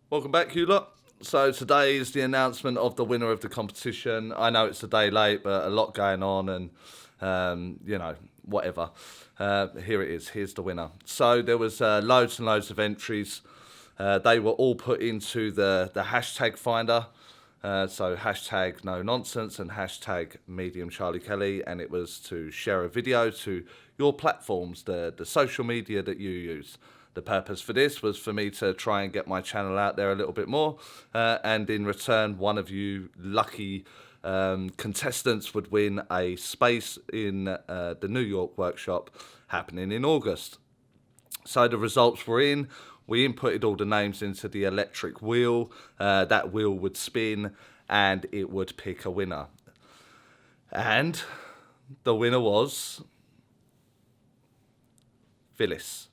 Welcome back, you lot. So today is the announcement of the winner of the competition. I know it's a day late, but a lot going on and, whatever. Here it is. Here's the winner. So there was loads and loads of entries. They were all put into the hashtag finder. So hashtag no nonsense and hashtag mediumcharliekelly, and it was to share a video to your platforms, the social media that you use. The purpose for this was for me to try and get my channel out there a little bit more, and in return, one of you lucky contestants would win a space in the New York workshop happening in August. So the results were in. We inputted all the names into the electric wheel. That wheel would spin and it would pick a winner. And the winner was Phyllis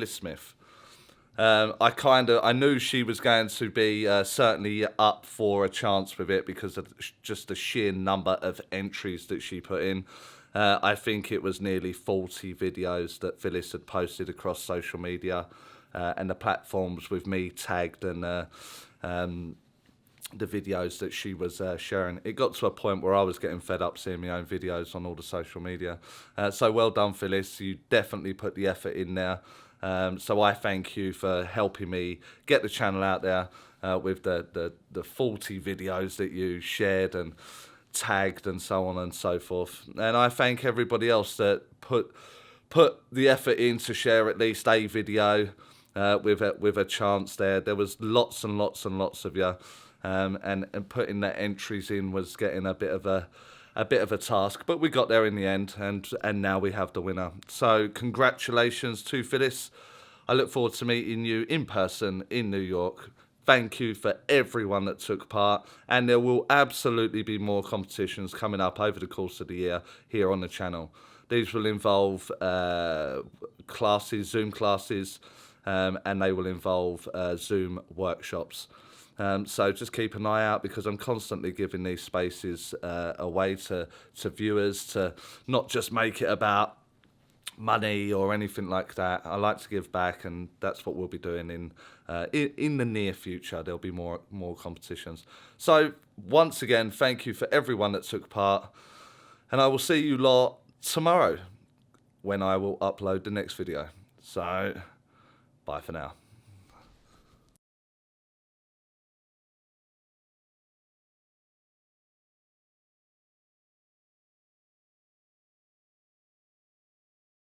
Smith. I knew she was going to be certainly up for a chance with it because of just the sheer number of entries that she put in. I think it was nearly 40 videos that Phyllis had posted across social media and the platforms with me tagged and the videos that she was sharing. It got to a point where I was getting fed up seeing my own videos on all the social media. So well done, Phyllis. You definitely put the effort in there. So I thank you for helping me get the channel out there with the 40 videos that you shared and tagged and so on and so forth. And I thank everybody else that put the effort in to share at least a video with a chance there. There was lots and lots and lots of you, and putting the entries in was getting a bit of a task, but we got there in the end, and now we have the winner. So congratulations to Phyllis. I look forward to meeting you in person in New York. Thank you for everyone that took part, and there will absolutely be more competitions coming up over the course of the year here on the channel. These will involve classes, Zoom classes, and they will involve Zoom workshops. So just keep an eye out because I'm constantly giving these spaces away to viewers to not just make it about money or anything like that. I like to give back, and that's what we'll be doing in the near future. There'll be more competitions. So once again, thank you for everyone that took part, and I will see you lot tomorrow when I will upload the next video. So bye for now.